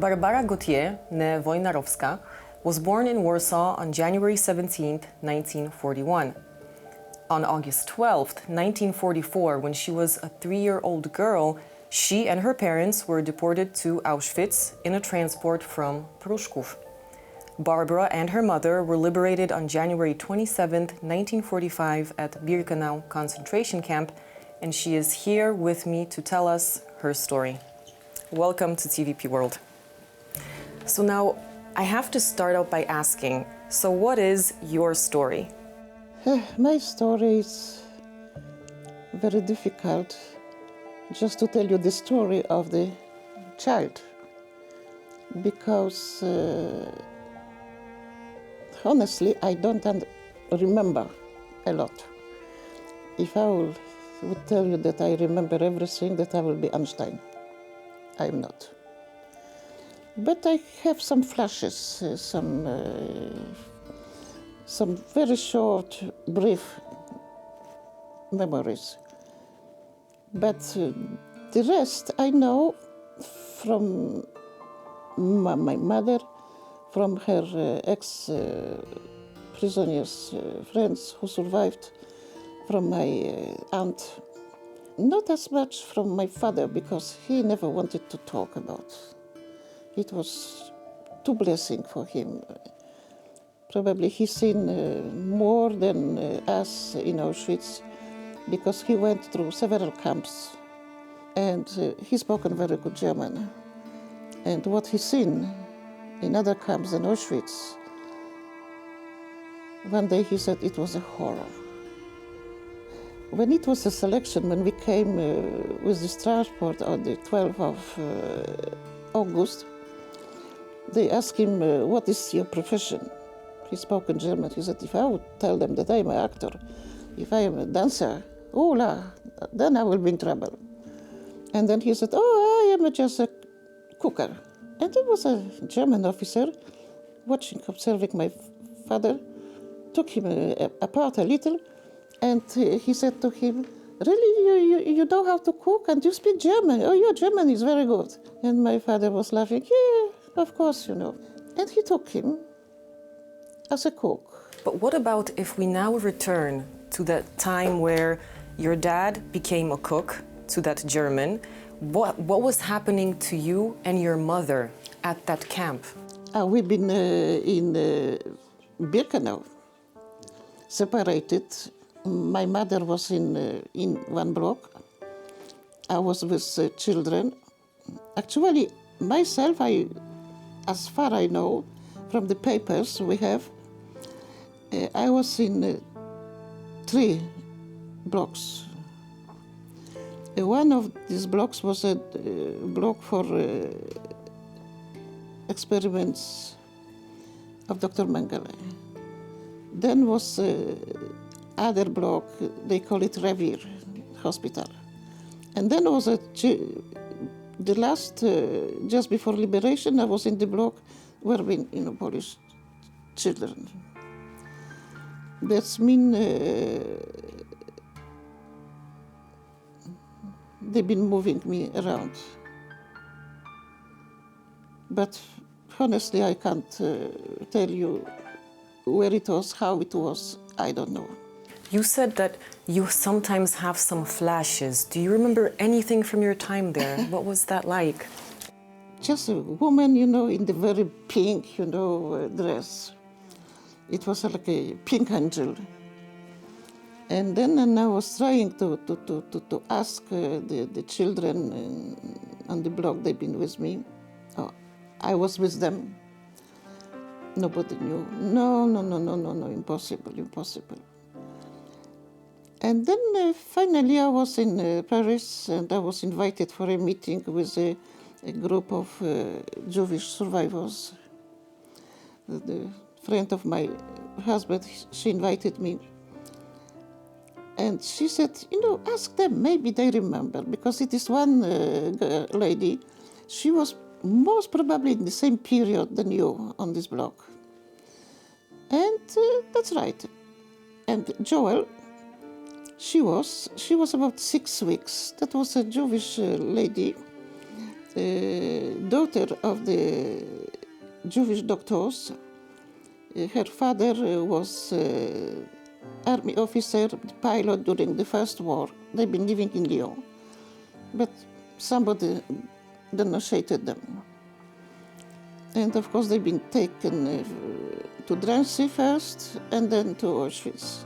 Barbara Gautier, née Wojnarowska, was born in Warsaw on January 17, 1941. On August 12, 1944, when she was a 3-year-old girl, she and her parents were deported to Auschwitz in a transport from Pruszków. Barbara and her mother were liberated on January 27, 1945 at Birkenau concentration camp, and she is here with me to tell us her story. Welcome to TVP World. So now, I have to start out by asking, so what is your story? My story is very difficult. Just to tell you the story of the child, because honestly, I don't remember a lot. If I would tell you that I remember everything, that I will be Einstein. I'm not. But I have some flashes, some very short, brief memories. But the rest I know from my mother, from her ex-prisoners, friends who survived, from my aunt. Not as much from my father, because he never wanted to talk about. It was too blessing for him. Probably he's seen more than us in Auschwitz, because he went through several camps, and he spoke very good German. And what he's seen in other camps in Auschwitz, one day he said it was a horror. When it was a selection, when we came with this transport on the 12th of August, they asked him, what is your profession? He spoke in German. He said, if I would tell them that I am an actor, if I am a dancer, then I will be in trouble. And then he said, I am just a cooker. And there was a German officer observing my father, took him apart a little, and he said to him, really, you know how to cook and you speak German? Oh, your German is very good. And my father was laughing, yeah, of course, you know. And he took him as a cook. But what about if we now return to that time where your dad became a cook, to that German? What was happening to you and your mother at that camp? We've been in Birkenau, separated. My mother was in one block. I was with children. Actually, myself, as far I know, from the papers we have, I was in 3 blocks. One of these blocks was a block for experiments of Dr. Mengele. Then was other block, they call it Revier Hospital. And then was the last, just before liberation, I was in the block where we, Polish children. That's mean they've been moving me around. But honestly, I can't tell you where it was, how it was, I don't know. You said that you sometimes have some flashes. Do you remember anything from your time there? What was that like? Just a woman, in the very pink, dress. It was like a pink angel. And then I was trying to ask the children on the block, they've been with me. I was with them. Nobody knew. No, impossible. And then finally I was in Paris, and I was invited for a meeting with a group of Jewish survivors. The friend of my husband, she invited me. And she said, ask them, maybe they remember, because it is one lady, she was most probably in the same period than you on this block. And that's right. And Joel, she was about 6 weeks. That was a Jewish lady. the daughter of the Jewish doctors. Her father was army officer, pilot during the First War. They've been living in Lyon, but somebody denunciated them. And of course they've been taken to Drancy first and then to Auschwitz.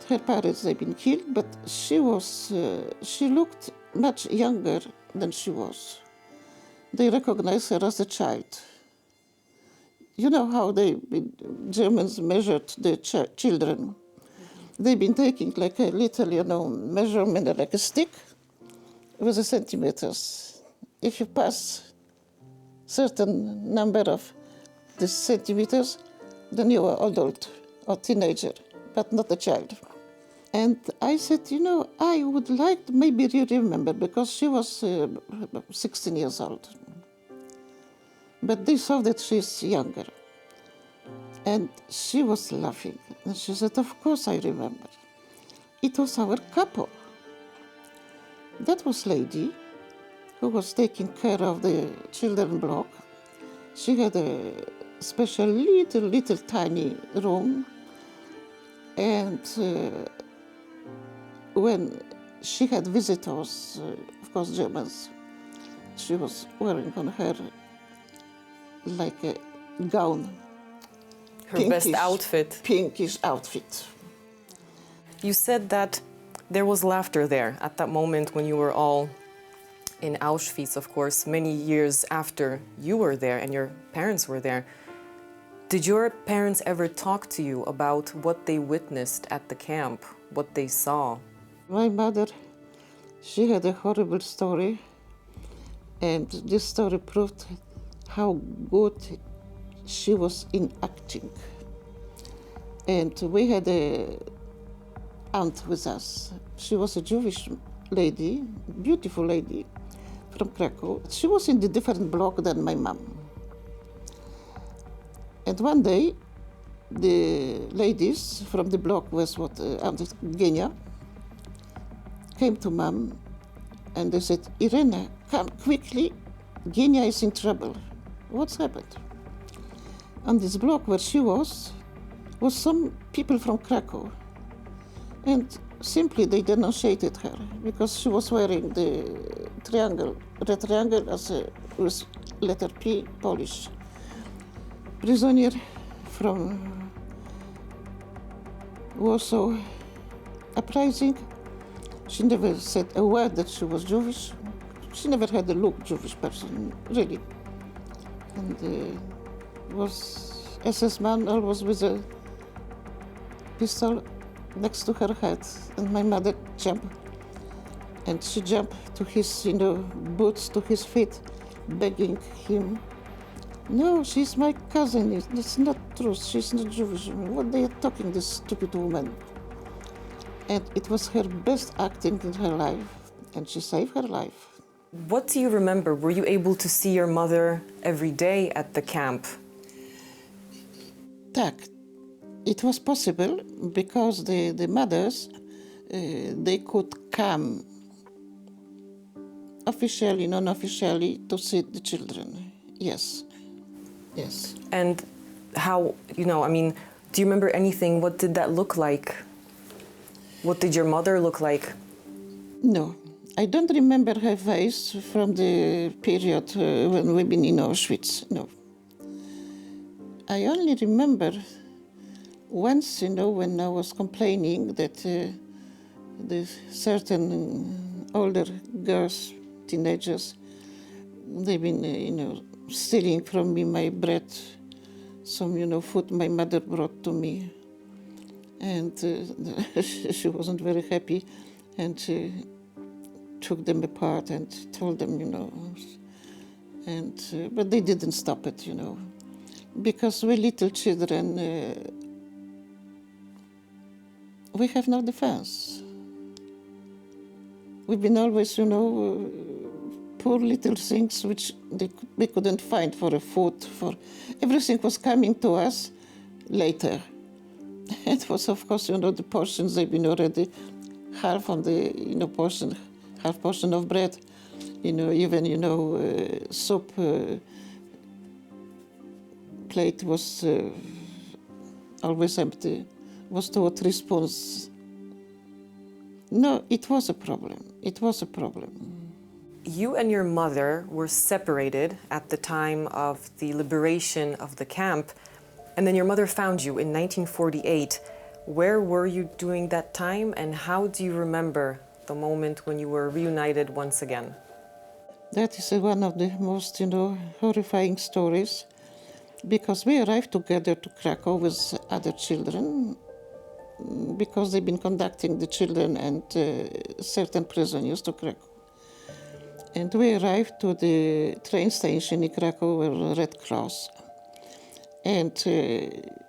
Her parents, they've been killed, but she looked much younger than she was. They recognized her as a child. You know how Germans measured the children. They've been taking like a little, measurement, like a stick with the centimeters. If you pass certain number of the centimeters, then you are adult or teenager, but not a child. And I said, I would like to maybe you remember, because she was 16 years old. But they saw that she's younger. And she was laughing. And she said, of course I remember. It was our couple. That was lady who was taking care of the children block. She had a special little tiny room. And when she had visitors, of course Germans, she was wearing on her like a gown. Her best outfit. Pinkish outfit. You said that there was laughter there at that moment when you were all in Auschwitz, of course, many years after you were there and your parents were there. Did your parents ever talk to you about what they witnessed at the camp, what they saw? My mother, she had a horrible story, and this story proved how good she was in acting. And we had an aunt with us. She was a Jewish lady, beautiful lady from Krakow. She was in a different block than my mom. And one day, the ladies from the block was Aunt Genia came to Mom and they said, Irena, come quickly, Genia is in trouble. What's happened? On this block where she was some people from Krakow. And simply they denunciated her because she was wearing the red triangle with letter P, Polish. Prisoner from Warsaw Uprising. She never said a word that she was Jewish. She never had a look Jewish person, really. And was SS man always with a pistol next to her head. And my mother jumped. And she jumped to his, boots, to his feet, begging him, no, she's my cousin. It's not true. She's not Jewish. What they are talking, this stupid woman. And it was her best acting in her life, and she saved her life. What do you remember? Were you able to see your mother every day at the camp? Tak. It was possible because the mothers, they could come officially, non-officially, to see the children. Yes. Yes. And how, do you remember anything? What did that look like? What did your mother look like? No, I don't remember her face from the period when we've been in Auschwitz, no. I only remember once, when I was complaining that the certain older girls, teenagers, they've been, stealing from me my bread, some, food my mother brought to me. And she wasn't very happy, and she took them apart and told them, but they didn't stop it, because we're little children, we have no defense. We've been always, poor little things which we couldn't find for a food, everything was coming to us later. It was, of course, the portions, they've been already half on the, portion, half portion of bread. Even, soup plate was always empty, was 2 or 3 spoons. No, it was a problem. It was a problem. You and your mother were separated at the time of the liberation of the camp, and then your mother found you in 1948. Where were you during that time, and how do you remember the moment when you were reunited once again? That is one of the most, horrifying stories, because we arrived together to Krakow with other children, because they've been conducting the children and certain prisoners to Krakow. And we arrived to the train station in Krakow with Red Cross. And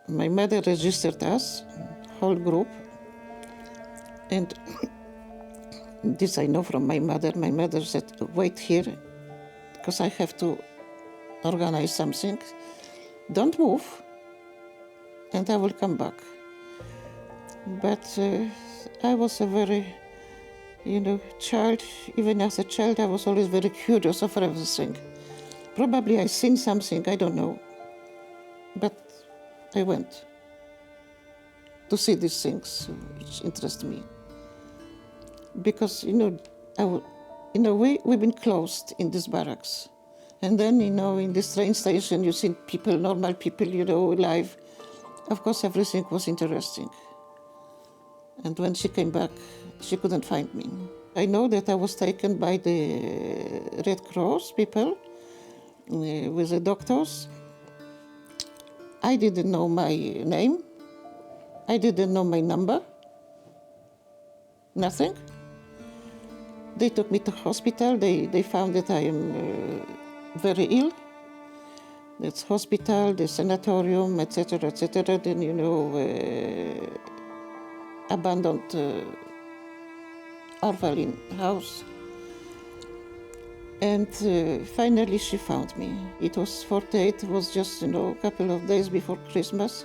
my mother registered us, whole group. And this I know from my mother. My mother said, wait here, because I have to organize something. Don't move, and I will come back. But I was a very, child. Even as a child, I was always very curious of everything. Probably I seen something, I don't know. But I went to see these things which interest me. Because, we've been closed in these barracks. And then, in this train station, you see people, normal people, alive. Of course, everything was interesting. And when she came back, she couldn't find me. I know that I was taken by the Red Cross people with the doctors. I didn't know my name. I didn't know my number. Nothing. They took me to hospital. They found that I am very ill. That's hospital, the sanatorium, etc., etc. Then, abandoned orphan house. And finally she found me. It was 48, it was just, a couple of days before Christmas.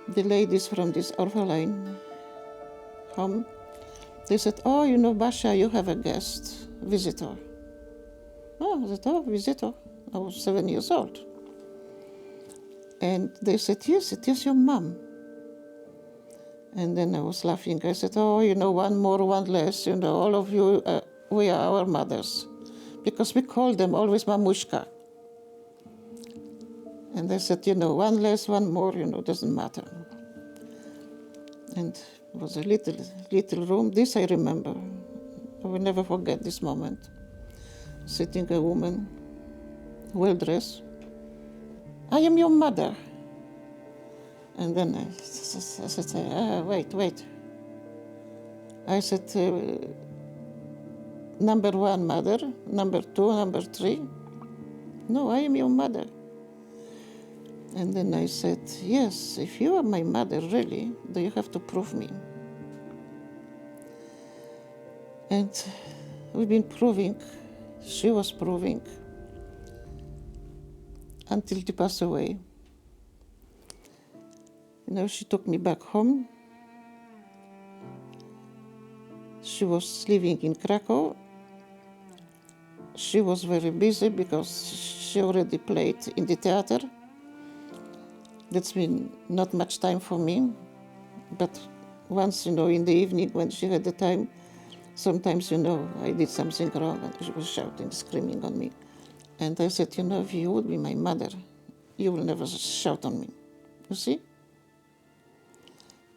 The ladies from this orphan home, they said, oh, Basha, you have a guest, visitor. Oh, I said, visitor. I was 7 years old. And they said, yes, it is your mom. And then I was laughing. I said, one more, one less, all of you, we are our mothers. Because we call them always mamushka. And they said, one less, one more, doesn't matter. And it was a little room. This I remember. I will never forget this moment. Sitting a woman, well-dressed. I am your mother. And then I said, wait. I said, number 1, mother. Number 2, number 3. No, I am your mother. And then I said, yes, if you are my mother, really, then you have to prove me. And we've been proving, she was proving, until she passed away. She took me back home. She was living in Krakow. She was very busy because she already played in the theater. That's been not much time for me. But once, in the evening when she had the time, sometimes, I did something wrong and she was shouting, screaming on me. And I said, if you would be my mother, you will never shout on me. You see?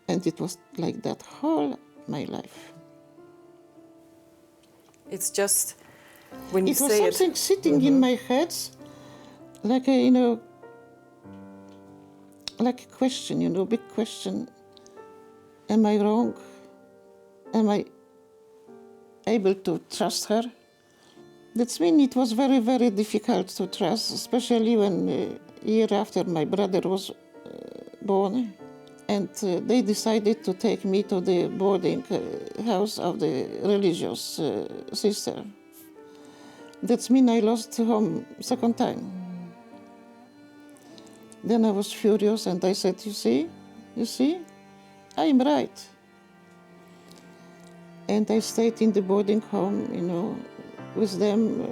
And it was like that whole my life. It's just, when you say it... It was something sitting in my head, like a, like a question, big question. Am I wrong? Am I able to trust her? That's mean it was very, very difficult to trust, especially when a year after my brother was born. And they decided to take me to the boarding house of the religious sister. That's mean I lost home second time. Then I was furious and I said, you see, I am right. And I stayed in the boarding home, with them.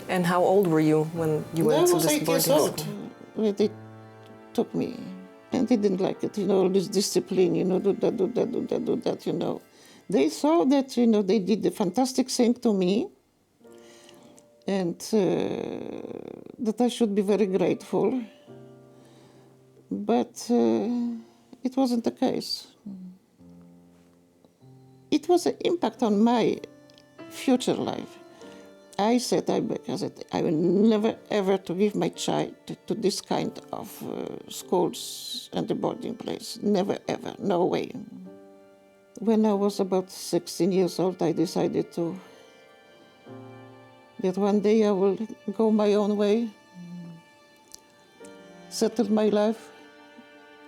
And how old were you when you went to I was this 8 boarding years school? old when they took me. And they didn't like it, all this discipline, do that, do that, do that, do that, They saw that, they did a fantastic thing to me, and that I should be very grateful. But it wasn't the case. It was an impact on my future life. I said, I will never ever to give my child to this kind of schools and the boarding place. Never ever, no way. When I was about 16 years old, I decided that one day I will go my own way, settle my life.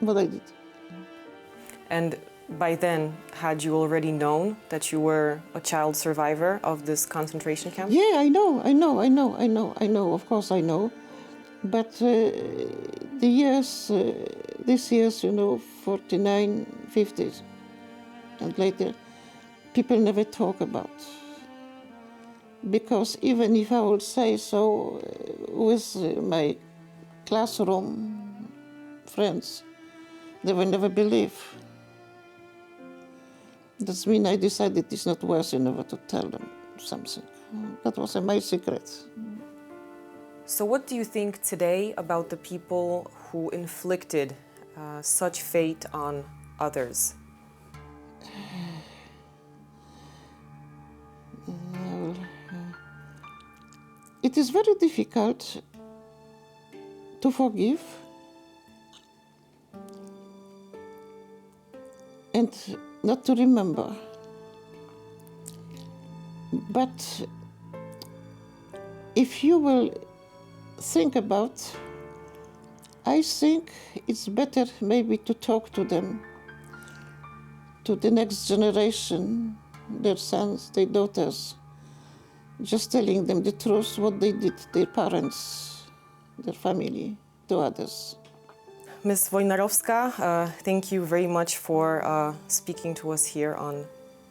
What I did. And by then, had you already known that you were a child survivor of this concentration camp? Yeah, I know. Of course I know. But these years, 49, 50s, and later, people never talk about. Because even if I would say so with my classroom friends, they will never believe. That means I decided it's not worth never to tell them something. That was my secret. So what do you think today about the people who inflicted such fate on others? It is very difficult to forgive and not to remember. But if you will think about, I think it's better maybe to talk to them, to the next generation, their sons, their daughters, just telling them the truth, what they did, their parents, their family, to others. Ms. Wojnarowska, thank you very much for speaking to us here on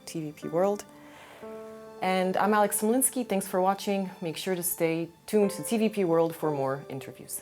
TVP World. And I'm Alex Smolinski. Thanks for watching. Make sure to stay tuned to TVP World for more interviews.